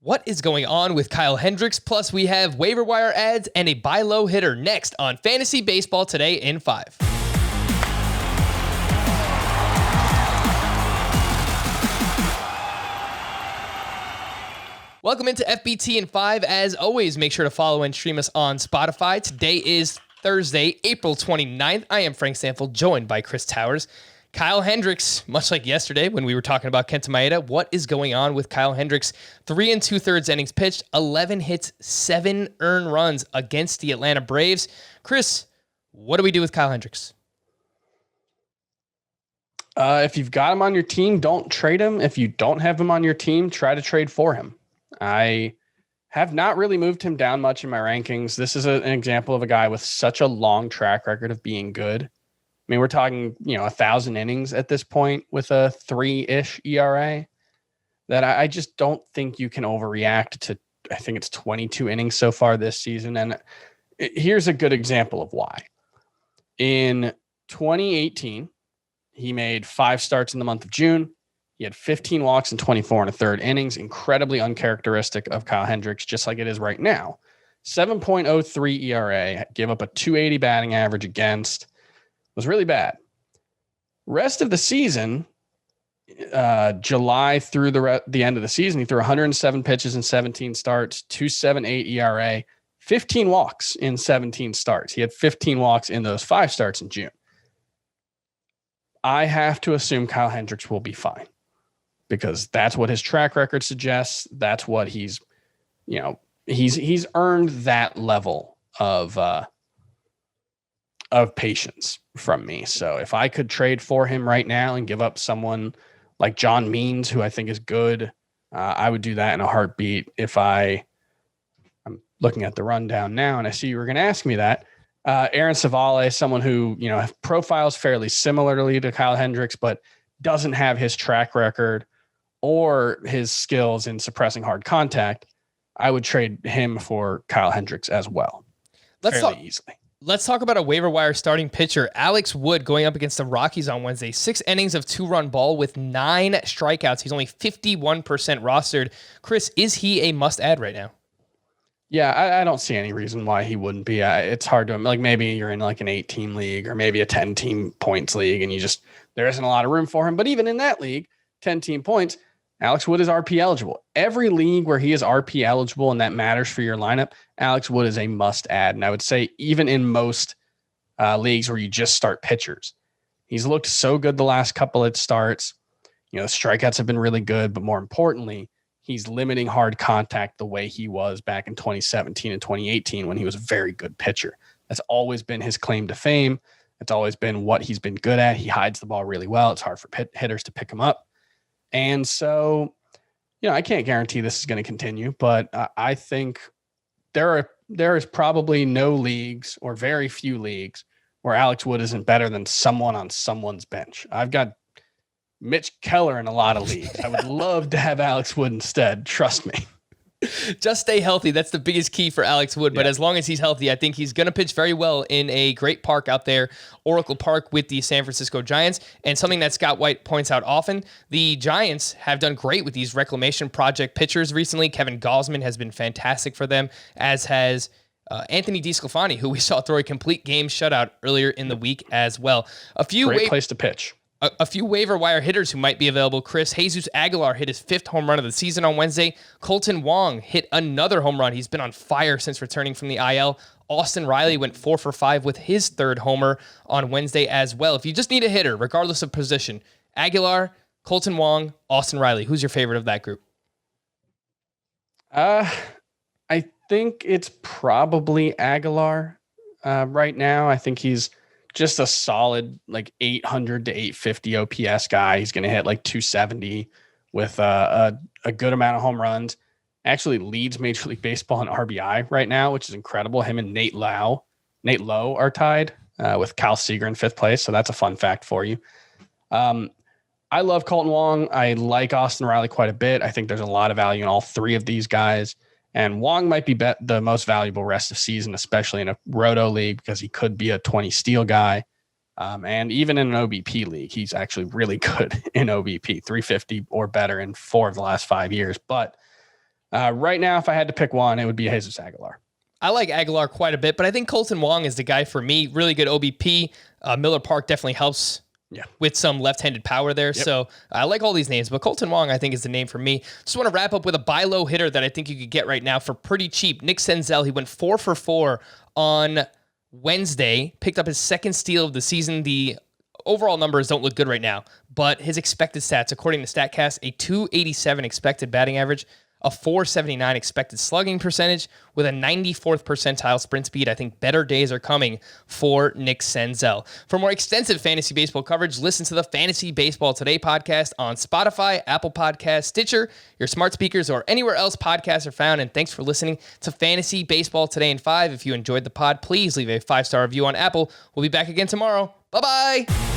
What is going on with Kyle Hendricks? Plus, we have waiver wire ads and a buy low hitter next on Fantasy Baseball Today in 5. Welcome into FBT in 5. As always, make sure to follow and stream us on Spotify. Today is Thursday, April 29th. I am Frank Senzel, joined by Chris Towers. Kyle Hendricks, much like yesterday when we were talking about Kenta Maeda, what is going on with Kyle Hendricks? 3 2/3 innings pitched, 11 hits, 7 earned runs against the Atlanta Braves. Chris, what do we do with Kyle Hendricks? If you've got him on your team, don't trade him. If you don't have him on your team, try to trade for him. I have not really moved him down much in my rankings. This is an example of a guy with such a long track record of being good. I mean, we're talking, 1,000 innings at this point with a 3-ish ERA that I just don't think you can overreact to. I think it's 22 innings so far this season. And here's a good example of why. In 2018, he made 5 starts in the month of June. He had 15 walks and 24 1/3 innings, incredibly uncharacteristic of Kyle Hendricks, just like it is right now. 7.03 ERA, gave up a 280 batting average against. Was really bad. Rest of the season, July through the end of the season, he threw 107 pitches in 17 starts, 2.78 ERA, 15 walks in 17 starts. He had 15 walks in those 5 starts in June. I have to assume Kyle Hendricks will be fine because that's what his track record suggests. That's what he's earned that level of patience from me. So if I could trade for him right now and give up someone like John Means, who I think is good, I would do that in a heartbeat. I'm looking at the rundown now and I see you were going to ask me that. Aaron Cevalle, someone who, profiles fairly similarly to Kyle Hendricks, but doesn't have his track record or his skills in suppressing hard contact. I would trade him for Kyle Hendricks as well. Easily. Let's talk about a waiver wire starting pitcher. Alex Wood going up against the Rockies on Wednesday. 6 innings of 2-run ball with 9 strikeouts. He's only 51% rostered. Chris, is he a must-add right now? Yeah, I don't see any reason why he wouldn't be. It's hard to, maybe you're in like an 8-team league or maybe a 10-team points league and there isn't a lot of room for him. But even in that league, 10-team points, Alex Wood is RP eligible. Every league where he is RP eligible and that matters for your lineup, Alex Wood is a must add. And I would say even in most leagues where you just start pitchers, he's looked so good the last couple of starts. Strikeouts have been really good, but more importantly, he's limiting hard contact the way he was back in 2017 and 2018 when he was a very good pitcher. That's always been his claim to fame. It's always been what he's been good at. He hides the ball really well. It's hard for hitters to pick him up. And so, I can't guarantee this is going to continue, but I think there is probably no leagues or very few leagues where Alex Wood isn't better than someone on someone's bench. I've got Mitch Keller in a lot of leagues. I would love to have Alex Wood instead. Trust me. Just stay healthy. That's the biggest key for Alex Wood. But as long as he's healthy, I think he's going to pitch very well in a great park out there, Oracle Park with the San Francisco Giants. And something that Scott White points out often, the Giants have done great with these reclamation project pitchers recently. Kevin Gausman has been fantastic for them, as has Anthony DeSclafani, who we saw throw a complete game shutout earlier in the week as well. Great place to pitch. A few waiver wire hitters who might be available. Chris, Jesus Aguilar hit his 5th home run of the season on Wednesday. Kolten Wong hit another home run. He's been on fire since returning from the IL. Austin Riley went 4 for 5 with his 3rd homer on Wednesday as well. If you just need a hitter, regardless of position, Aguilar, Kolten Wong, Austin Riley. Who's your favorite of that group? I think it's probably Aguilar right now. I think he's just a solid 800 to 850 OPS guy. He's going to hit 270 with a good amount of home runs. Actually leads Major League Baseball in RBI right now, which is incredible. Him and Nate Lowe are tied with Kyle Seager in 5th place. So that's a fun fact for you. I love Kolten Wong. I like Austin Riley quite a bit. I think there's a lot of value in all 3 of these guys. And Wong might be the most valuable rest of season, especially in a roto league, because he could be a 20 steal guy. And even in an OBP league, he's actually really good in OBP, 350 or better in 4 of the last 5 years. But Right now, if I had to pick one, it would be Jesus Aguilar. I like Aguilar quite a bit, but I think Kolten Wong is the guy for me. Really good OBP. Miller Park definitely helps with some left-handed power there. Yep. So I like all these names, but Kolten Wong, I think, is the name for me. Just want to wrap up with a buy low hitter that I think you could get right now for pretty cheap. Nick Senzel, he went 4 for 4 on Wednesday, picked up his second steal of the season. The overall numbers don't look good right now, but his expected stats, according to StatCast, a 287 expected batting average, a 479 expected slugging percentage with a 94th percentile sprint speed. I think better days are coming for Nick Senzel. For more extensive fantasy baseball coverage, listen to the Fantasy Baseball Today podcast on Spotify, Apple Podcasts, Stitcher, your smart speakers, or anywhere else podcasts are found. And thanks for listening to Fantasy Baseball Today in 5. If you enjoyed the pod, please leave a 5-star review on Apple. We'll be back again tomorrow. Bye-bye.